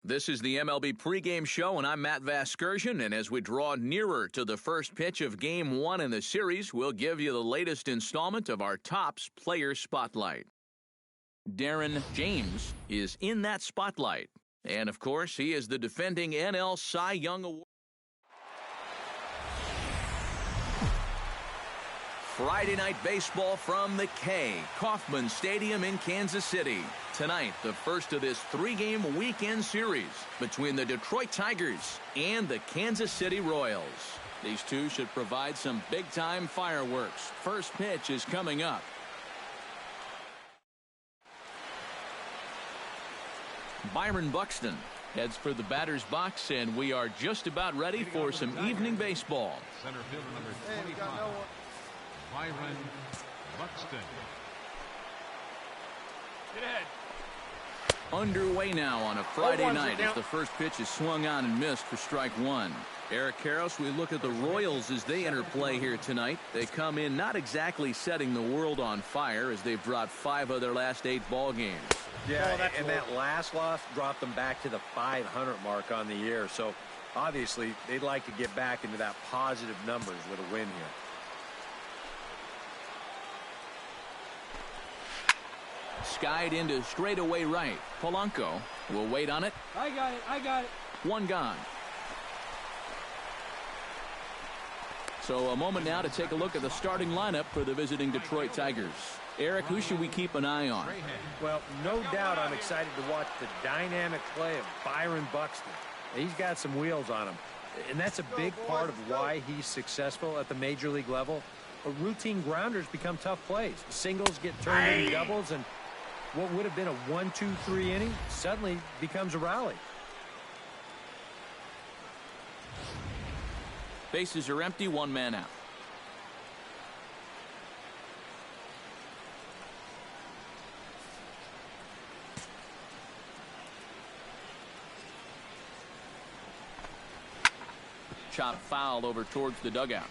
This is the MLB pregame show, and I'm Matt Vasgersian. And as we draw nearer to the first pitch of Game 1 in the series, we'll give you the latest installment of our Topps Player Spotlight. Darren James is in that spotlight. And, of course, he is the defending NL Cy Young Award. Friday night baseball from the Kauffman Stadium in Kansas City. Tonight, the first of this three-game weekend series between the Detroit Tigers and the Kansas City Royals. These two should provide some big-time fireworks. First pitch is coming up. Byron Buxton heads for the batter's box, and we are just about ready for some evening baseball. Center fielder number 25, Byron Buxton. Get ahead. Underway now on a Friday night as the first pitch is swung on and missed for strike one. Eric Karros, we look at the Royals as they enter play here tonight. They come in not exactly setting the world on fire as they've dropped 5 of their last 8 ball games. Yeah, and that last loss dropped them back to the 500 mark on the year. So obviously they'd like to get back into that positive numbers with a win here. Skied into straightaway right. Polanco will wait on it. I got it. One gone. So a moment now to take a look at the starting lineup for the visiting Detroit Tigers. Eric, who should we keep an eye on? Well, no doubt I'm excited to watch the dynamic play of Byron Buxton. He's got some wheels on him, and that's a big part of why he's successful at the major league level. But routine grounders become tough plays. Singles get turned into doubles, and what would have been a 1-2-3 inning suddenly becomes a rally. Bases are empty, one man out. Chop foul over towards the dugout.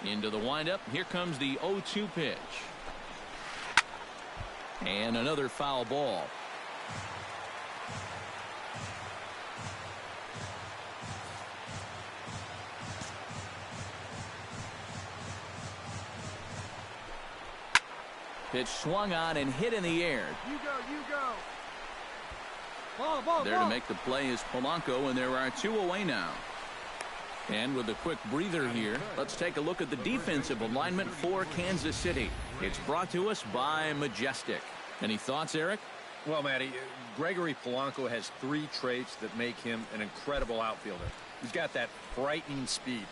Into the windup. Here comes the 0-2 pitch. And another foul ball. Pitch swung on and hit in the air. You go. Ball. There to make the play is Polanco, and there are 2 away now. And with a quick breather here, let's take a look at the defensive alignment for Kansas City. It's brought to us by Majestic. Any thoughts, Eric? Well, Matty, Gregory Polanco has 3 traits that make him an incredible outfielder. He's got that frightening speed,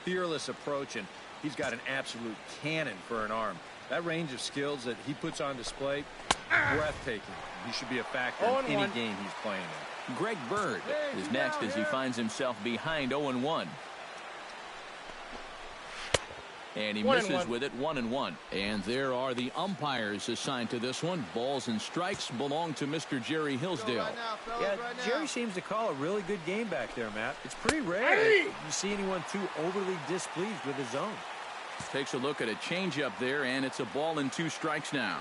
fearless approach, and he's got an absolute cannon for an arm. That range of skills that he puts on display, breathtaking. He should be a factor in any game he's playing in. Greg Bird is next as he finds himself behind 0-1. And he misses with it, 1-1. And there are the umpires assigned to this one. Balls and strikes belong to Mr. Jerry Hillsdale. Jerry seems to call a really good game back there, Matt. It's pretty rare that you see anyone too overly displeased with his zone. Takes a look at a changeup there, and it's a ball and 2 strikes now.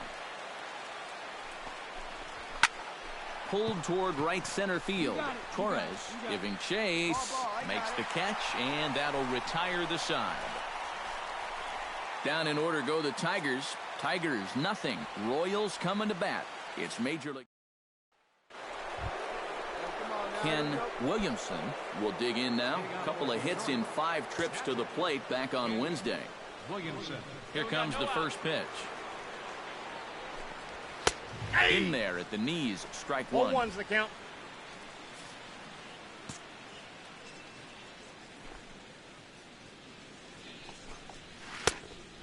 Pulled toward right center field. Torres giving chase, makes the catch, and that'll retire the side. Down in order go the Tigers. Tigers nothing. Royals coming to bat. It's Major League. Ken Williamson will dig in now. A couple of hits in 5 trips to the plate back on Wednesday. Williamson. Here comes the first pitch. In there at the knees, strike 1. 1-1's the count.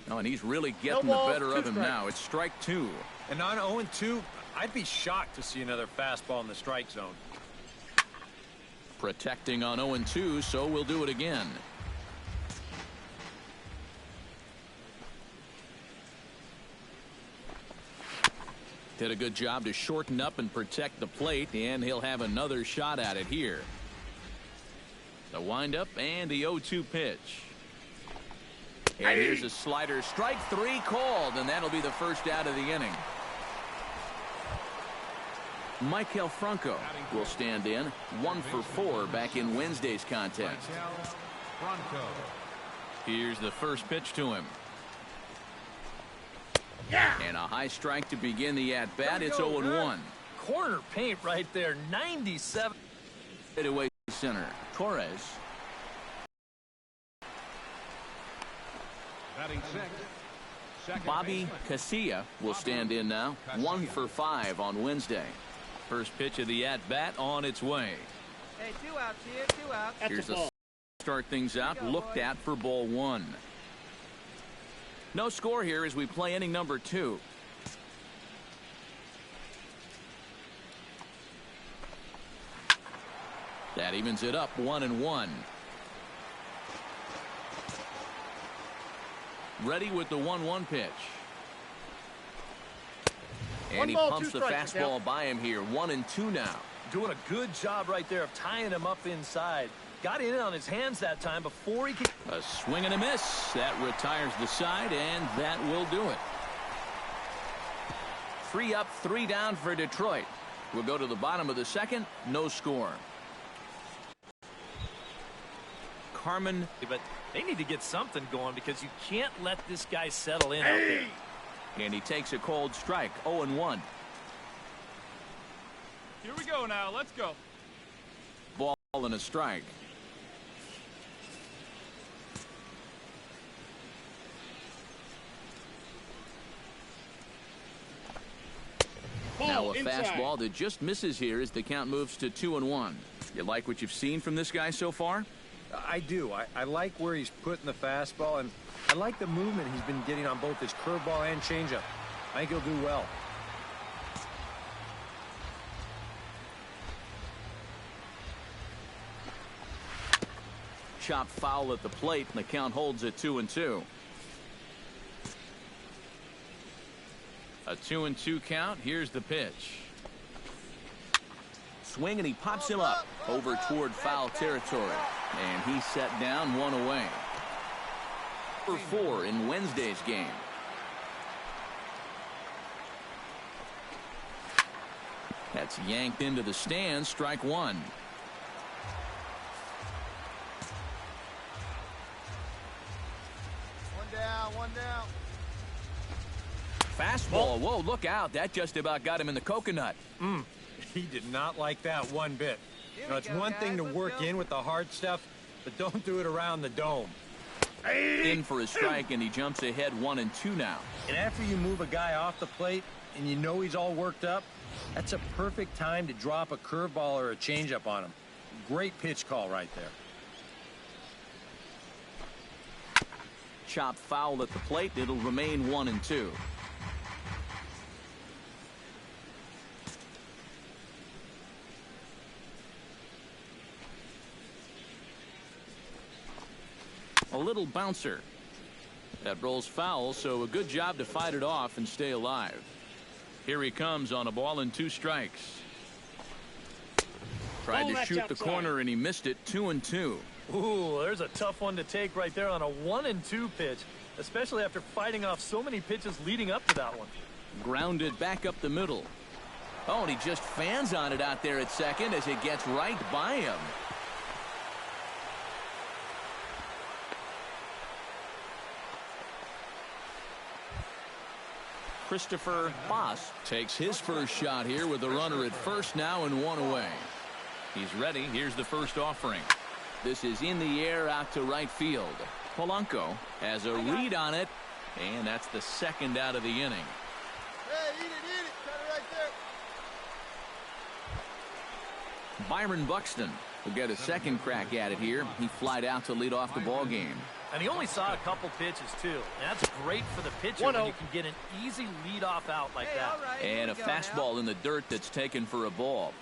Oh, and he's really getting the better of him now. It's strike 2. And on 0-2, I'd be shocked to see another fastball in the strike zone. Protecting on 0-2, so we'll do it again. Did a good job to shorten up and protect the plate, and he'll have another shot at it here. The windup and the 0-2 pitch. And here's a slider. Strike three called, and that'll be the first out of the inning. Michael Franco will stand in, 1 for 4 back in Wednesday's contest. Here's the first pitch to him. And a high strike to begin the at-bat. It's 0-1. Corner paint right there, 97. Away center, Torres. Batting sixth. Bobby Casilla will stand in now, 1 for 5 on Wednesday. First pitch of the at-bat on its way. Hey, 2 outs here, 2 outs. Here's a start things out, looked at for ball 1. No score here as we play inning number 2. That evens it up, 1-1. Ready with the 1-1 pitch. And he pumps the fastball by him here. 1-2 now. Doing a good job right there of tying him up inside. Got in on his hands that time before he could. A swing and a miss. That retires the side, and that will do it. 3 up, 3 down for Detroit. We'll go to the bottom of the second. No score. Carmen. But they need to get something going because you can't let this guy settle in out there. And he takes a cold strike. 0-1. Here we go now. Let's go. Ball and a strike. Now a fastball that just misses here as the count moves to 2-1. You like what you've seen from this guy so far? I do. I like where he's putting the fastball, and I like the movement he's been getting on both his curveball and changeup. I think he'll do well. Chopped foul at the plate, and the count holds at 2-2. A 2-2 count. Here's the pitch. Swing, and he pops him up over toward foul territory. And he's set down, 1 away. For 4 in Wednesday's game. That's yanked into the stands. Strike 1. 1 down, 1 down. Fastball. Whoa, look out. That just about got him in the coconut. He did not like that one bit. You know, it's one thing to work in with the hard stuff, but don't do it around the dome. In for a strike, and he jumps ahead 1-2 now. And after you move a guy off the plate and you know he's all worked up, that's a perfect time to drop a curveball or a changeup on him. Great pitch call right there. Chopped foul at the plate. It'll remain 1-2. A little bouncer. That rolls foul, so a good job to fight it off and stay alive. Here he comes on a ball and 2 strikes. Tried to shoot the corner, and he missed it. 2-2. Ooh, there's a tough one to take right there on a 1-2 pitch, especially after fighting off so many pitches leading up to that one. Grounded back up the middle. Oh, and he just fans on it out there at second as it gets right by him. Christopher Boss takes his first shot here with a runner at first now and 1 away. He's ready. Here's the first offering. This is in the air out to right field. Polanco has a read on it, and that's the second out of the inning. Hey, eat it. Cut it right there. Byron Buxton will get a second crack at it here. He flied out to lead off the ball game. And he only saw a couple pitches, too. And that's great for the pitcher when you can get an easy leadoff out like that. Right, and a fastball in the dirt that's taken for a ball.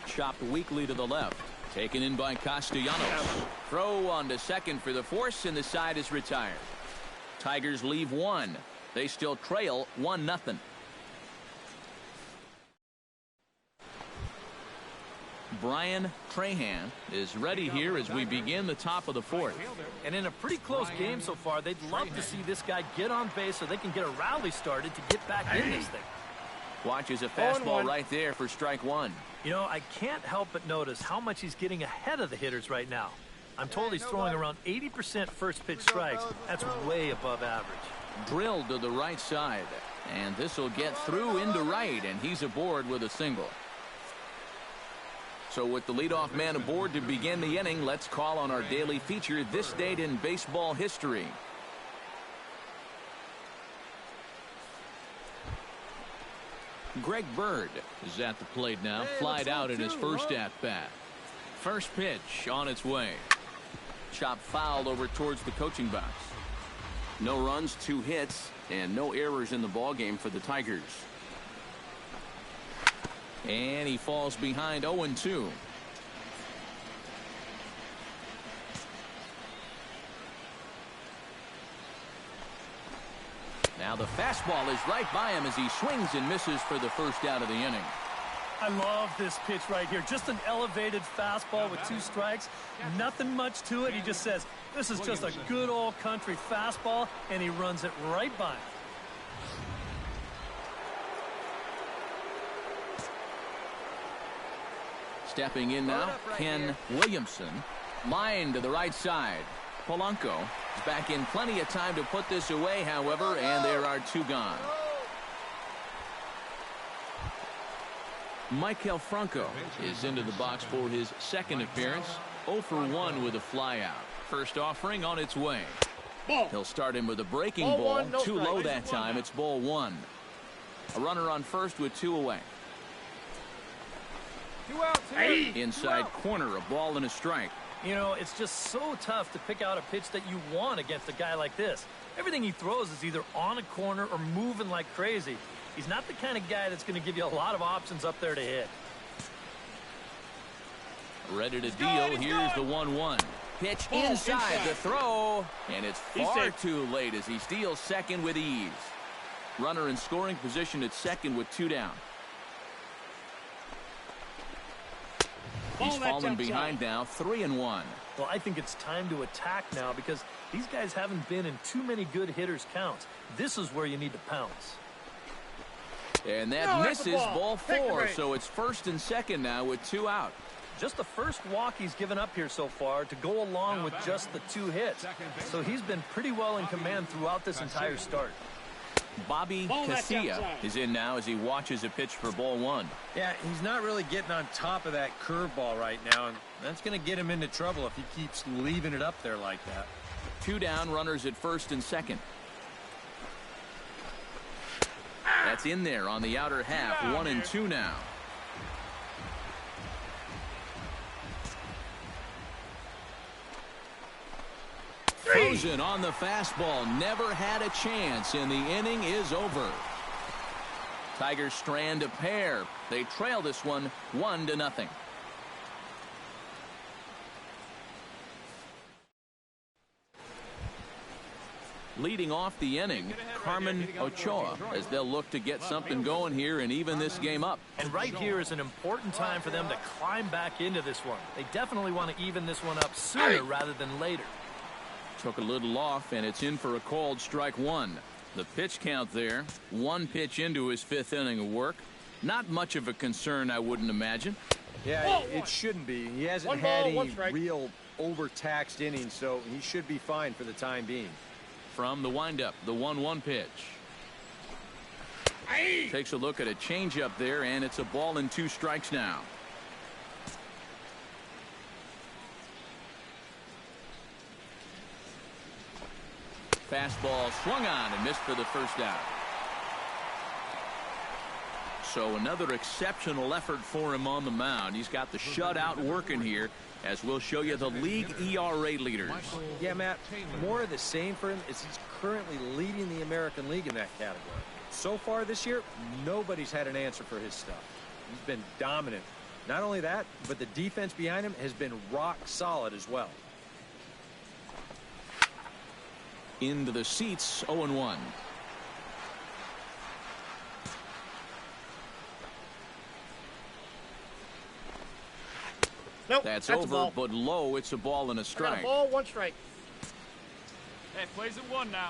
Chopped weakly to the left. Taken in by Castellanos. Throw on to second for the force, and the side is retired. Tigers leave 1. They still trail 1-0. Brian Trahan is ready here as we begin the top of the fourth. And in a pretty close game so far, they'd love to see this guy get on base so they can get a rally started to get back in this thing. Watches a fastball right there for strike one. You know, I can't help but notice how much he's getting ahead of the hitters right now. I'm told he's throwing around 80% first pitch strikes. That's way above average. Drilled to the right side. And this will get through into right, and he's aboard with a single. So with the leadoff man aboard to begin the inning, let's call on our daily feature, This Date in Baseball History. Greg Bird is at the plate now, flied out in his first at-bat. First pitch on its way. Chop fouled over towards the coaching box. No runs, 2 hits, and no errors in the ballgame for the Tigers. And he falls behind 0-2. Now the fastball is right by him as he swings and misses for the first out of the inning. I love this pitch right here. Just an elevated fastball with 2 strikes. Nothing much to it. He just says, this is just a good old country fastball, and he runs it right by him. Stepping in now, Ken Williamson. Line to the right side. Polanco is back in plenty of time to put this away, however, and there are 2 gone. Michael Franco is into the box for his second appearance. 0 for 1 with a flyout. First offering on its way. He'll start him with a breaking ball. Too low that time. It's ball 1. A runner on first with 2 away. 2 outs here. Inside corner, a ball and a strike. You know, it's just so tough to pick out a pitch that you want against a guy like this. Everything he throws is either on a corner or moving like crazy. He's not the kind of guy that's going to give you a lot of options up there to hit. Ready to deal. Here's the 1-1. Pitch inside the throw, and it's far too late as he steals second with ease. Runner in scoring position at second with 2 down. He's fallen behind now, 3-1. Well, I think it's time to attack now because these guys haven't been in too many good hitters' counts. This is where you need to pounce. And that misses, ball 4, so it's first and second now with 2 out. Just the first walk he's given up here so far to go along with just the 2 hits. So he's been pretty well in command throughout this entire start. Bobby Casilla is in now as he watches a pitch for ball 1. Yeah, he's not really getting on top of that curveball right now, and that's going to get him into trouble if he keeps leaving it up there like that. 2 down, runners at first and second. That's in there on the outer half, 1-2 now. Frozen on the fastball, never had a chance, and the inning is over. Tigers strand a pair. They trail this one 1-0. Leading off the inning, Carmen Ochoa, as they'll look to get something going here and even this game up. And right here is an important time for them to climb back into this one. They definitely want to even this one up sooner rather than later. Took a little off, and it's in for a called strike 1. The pitch count there, 1 pitch into his 5th inning of work. Not much of a concern, I wouldn't imagine. Yeah, it shouldn't be. He hasn't had any real overtaxed innings, so he should be fine for the time being. From the windup, the 1-1 pitch. Takes a look at a changeup there, and it's a ball and 2 strikes now. Fastball swung on and missed for the first out. So another exceptional effort for him on the mound. He's got the shutout working here, as we'll show you the league ERA leaders. Yeah, Matt, more of the same for him is he's currently leading the American League in that category. So far this year, nobody's had an answer for his stuff. He's been dominant. Not only that, but the defense behind him has been rock solid as well. Into the seats, 0-1. Nope, That's that's a over, ball. but low. It's a ball and a I got strike. a ball, 1 strike. Hey, plays at 1 now.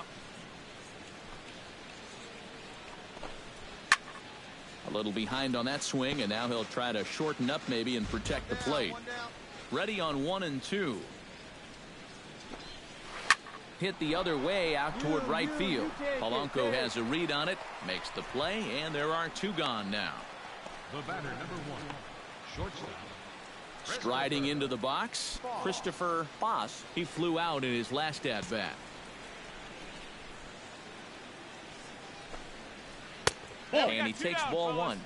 A little behind on that swing, and now he'll try to shorten up maybe and protect the plate. 1 down. Ready on 1 and 2. Hit the other way out toward right field. Polanco has a read on it, makes the play, and there are 2 gone now. The batter, number 1, shortstop. Striding into the box, Christopher Foss. He flew out in his last at-bat. And he takes ball 1.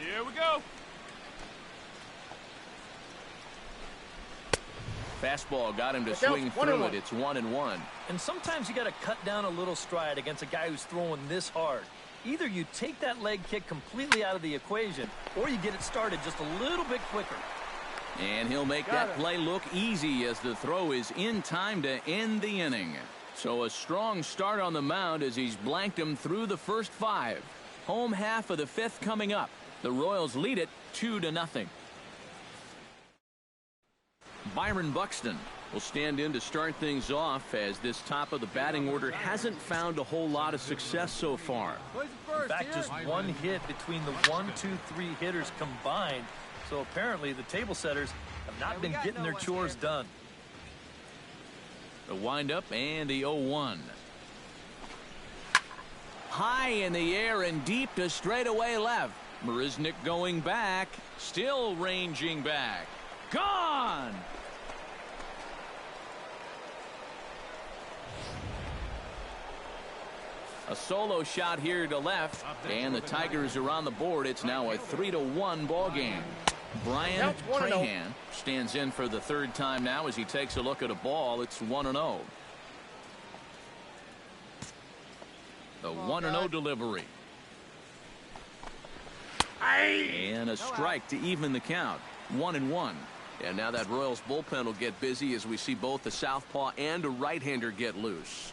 Here we go. Fastball got him to Look out, swing 1 through and it. 1. It's 1-1. And sometimes you got to cut down a little stride against a guy who's throwing this hard. Either you take that leg kick completely out of the equation, or you get it started just a little bit quicker. And he'll make that play look easy as the throw is in time to end the inning. So a strong start on the mound as he's blanked him through the first 5. Home half of the 5th coming up. The Royals lead it 2-0. Byron Buxton will stand in to start things off as this top of the batting order hasn't found a whole lot of success so far. In fact, just 1 hit between the 1, 2, 3 hitters combined. So apparently the table setters have not been getting their chores done. The windup and the 0-1. High in the air and deep to straightaway left. Marisnick going back, still ranging back. Gone! A solo shot here to left, and the Tigers are on the board. It's now a 3-1 ball game. Brian Trahan stands in for the 3rd time now as he takes a look at a ball. It's 1-0. The 1-0 delivery. And a strike to even the count. 1-1. And now that Royals bullpen will get busy as we see both the southpaw and a right-hander get loose.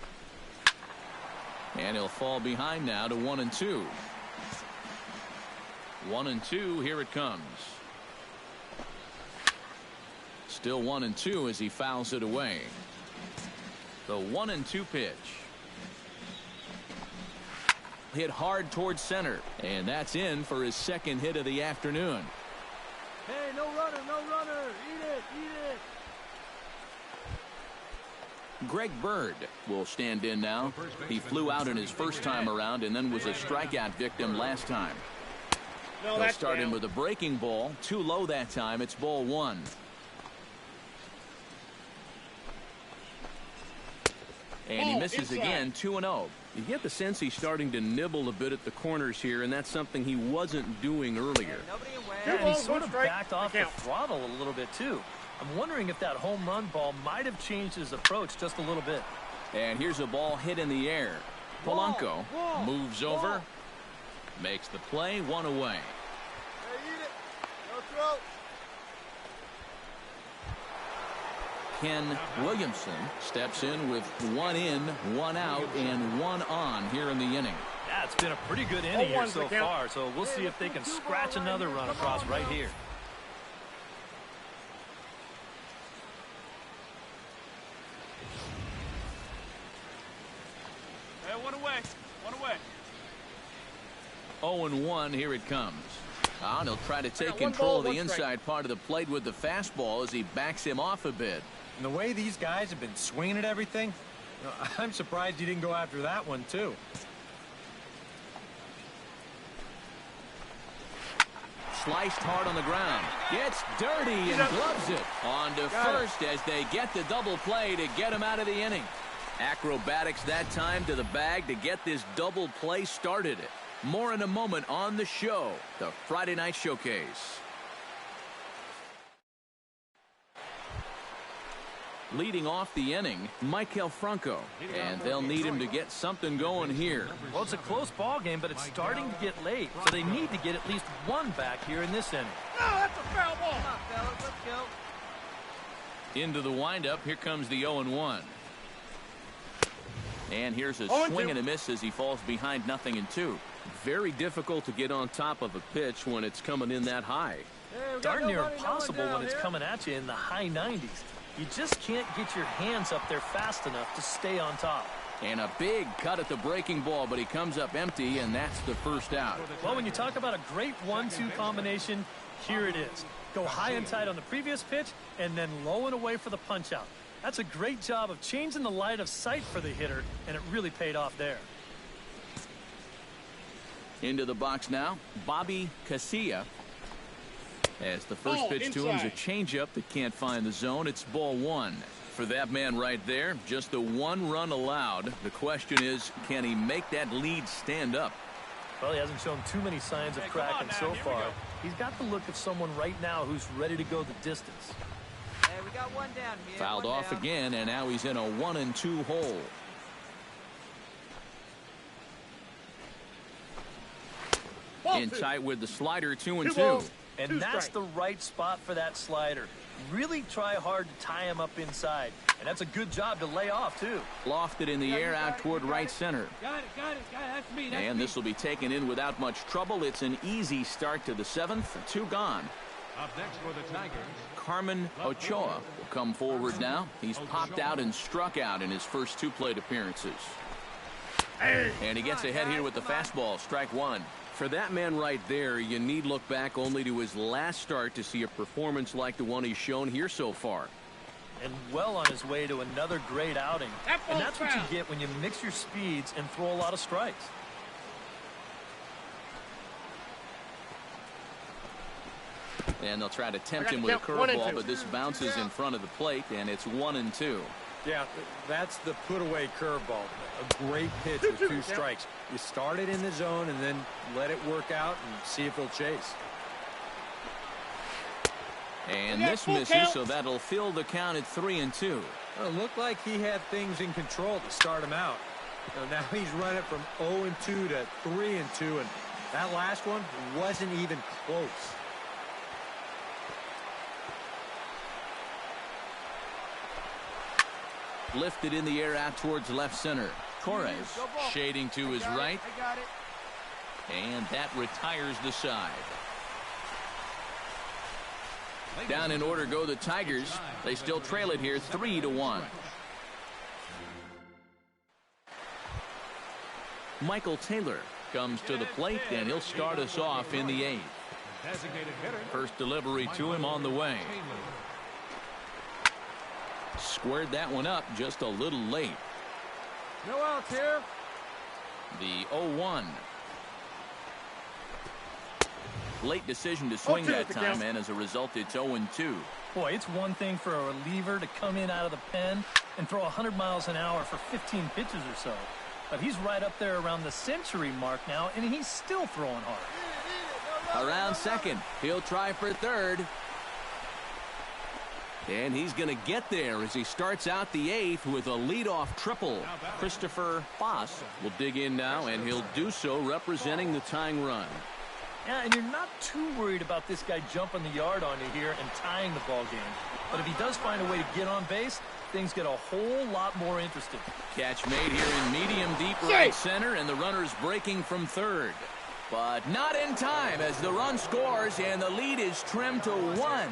And he'll fall behind now to 1-2. 1-2. Here it comes. Still 1-2 as he fouls it away. The 1-2 pitch. Hit hard towards center, and that's in for his 2nd hit of the afternoon. Hey, no runner, no runner. Eat it, eat it. Greg Bird will stand in now. He flew out in his first time around and then was a strikeout victim last time. He'll start in with a breaking ball. Too low that time. It's ball 1. And he misses again. 2-0. You get the sense he's starting to nibble a bit at the corners here, and that's something he wasn't doing earlier. And he sort of backed off the throttle a little bit too. I'm wondering if that home run ball might have changed his approach just a little bit. And here's a ball hit in the air. Polanco moves over, makes the play, 1 away. Hey, eat it. No throw. Ken Williamson steps in with 1 in, 1 out, and 1 on here in the inning. Yeah, it's been a pretty good inning here so far, so we'll see if they can scratch another run across right here. Hey, 1 away. 1 away. 0-1, here it comes. And he'll try to take control of the inside part of the plate with the fastball as he backs him off a bit. And the way these guys have been swinging at everything, I'm surprised he didn't go after that one, too. Sliced hard on the ground. Gets dirty and gloves it. On to first as they get the double play to get him out of the inning. Acrobatics that time to the bag to get this double play started. More in a moment on the show, the Friday Night Showcase. Leading off the inning, Maikel Franco, and they'll need him to get something going here. Well, it's a close ball game, but it's starting to get late, so they need to get at least 1 back here in this inning. No, that's a foul ball. Come on, fellas, let's go. Into the windup, here comes the 0-1. And here's a swing and a miss as he falls behind 0-2. Very difficult to get on top of a pitch when it's coming in that high. Hey, Darn near nobody, impossible no one when it's down coming at you in the high 90s. You just can't get your hands up there fast enough to stay on top. And a big cut at the breaking ball, but he comes up empty, and that's the first out. Well, when you talk about a great 1-2 combination, here it is. Go high and tight on the previous pitch, and then low and away for the punch-out. That's a great job of changing the line of sight for the hitter, and it really paid off there. Into the box now, Bobby Casilla. As the first Oh, pitch to him is a inside. changeup that can't find the zone. It's ball one. For that man right there, just the one run allowed. The question is, can he make that lead stand up? Well, he hasn't shown too many signs of Hey, come on cracking now, so here we far. go. He's got the look of someone right now who's ready to go the distance. Hey, we got one down here. Fouled one off down. again, and now he's in a 1-2 hole. In tight with the slider, 2-2. And Two that's strikes. the right spot for that slider. Really try hard to tie him up inside. And that's a good job to lay off, too. Lofted in the air out toward right center. Got it. That's me. And this will be taken in without much trouble. It's an easy start to the seventh. 2 gone. Up next for the Tigers. Carmen Ochoa will come forward now. He's popped out and struck out in his first 2 plate appearances. And he gets ahead here with the fastball. Strike one. For that man right there, you need look back only to his last start to see a performance like the one he's shown here so far. And well on his way to another great outing. That And ball's that's what you foul. get when you mix your speeds and throw a lot of strikes. And they'll try to tempt him I with a got to count 1 and curveball, 2. but this bounces in front of the plate, and it's 1-2. Yeah, that's the put-away curveball. A great pitch with 2 strikes. You start it in the zone and then let it work out and see if he'll chase. And We got this full misses, count. so that'll fill the count at 3-2. Well, it looked like he had things in control to start him out. Now he's running from 0-2 to 3-2, and that last one wasn't even close. Lifted in the air out towards left center. Torres Go ball. shading to his Got it, right, I got it. and that retires the side. Down in order go the Tigers. They still trail it here 3-1. Michael Taylor comes to the plate, and he'll start us off in the 8th. Designated hitter. First delivery to him on the way. Squared that one up just a little late. No outs here. The 0-1. Late decision to swing 0-2 that at the time, count. and as a result, it's 0-2. Boy, it's one thing for a reliever to come in out of the pen and throw 100 miles an hour for 15 pitches or so. But he's right up there around the century mark now, and he's still throwing hard. Around second. He'll try for third. And he's going to get there as he starts out the 8th with a leadoff triple. Christopher Foss will dig in now, and he'll do so representing the tying run. Yeah, and you're not too worried about this guy jumping the yard on you here and tying the ball game. But if he does find a way to get on base, things get a whole lot more interesting. Catch made here in medium deep right center, and the runner's breaking from third. But not in time as the run scores, and the lead is trimmed to 1.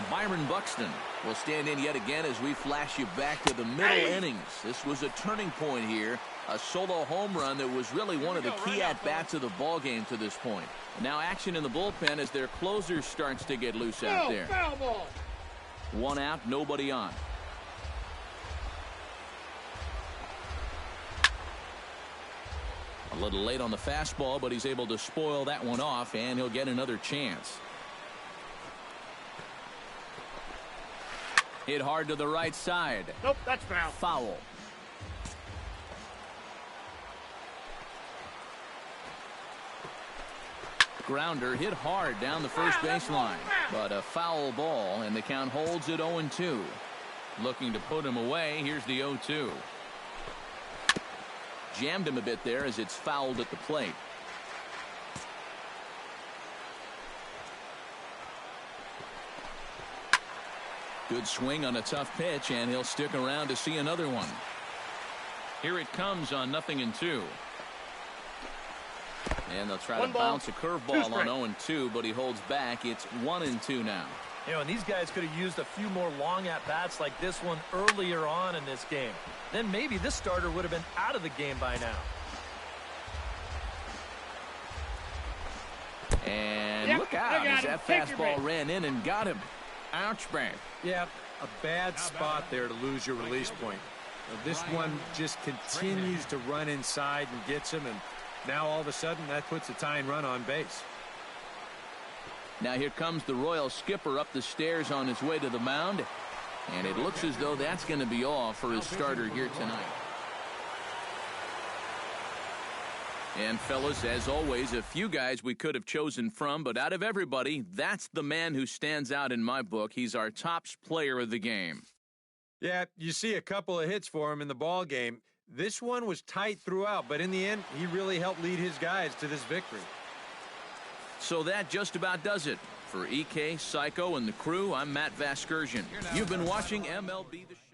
Byron Buxton will stand in yet again as we flash you back to the middle innings. This was a turning point here. A solo home run that was really one of the key at-bats of the ball game to this point. Now action in the bullpen as their closer starts to get loose out there. Foul ball. 1 out, nobody on. A little late on the fastball, but he's able to spoil that one off, and he'll get another chance. Hit hard to the right side. Nope, that's foul. Foul. Grounder hit hard down the first baseline, but a foul ball, and the count holds at 0-2. Looking to put him away. Here's the 0-2. Jammed him a bit there as it's fouled at the plate. Good swing on a tough pitch, and he'll stick around to see another one. Here it comes on 0-2. And they'll try to bounce a curveball on 0-2, but he holds back. It's 1-2 now. You know, and these guys could have used a few more long at-bats like this one earlier on in this game. Then maybe this starter would have been out of the game by now. And look out as that fastball ran in and got him. Ouch, man. Yeah, a bad spot there to lose your release point. This one just continues to run inside and gets him, and now all of a sudden that puts a tying run on base. Now here comes the Royal skipper up the stairs on his way to the mound, and it looks as though that's going to be all for his starter here tonight. And fellas, as always, a few guys we could have chosen from, but out of everybody, that's the man who stands out in my book. He's our top player of the game. Yeah, you see a couple of hits for him in the ball game. This one was tight throughout, but in the end, he really helped lead his guys to this victory. So that just about does it. For EK, Psycho, and the crew, I'm Matt Vasgersian. You've been watching MLB The Show.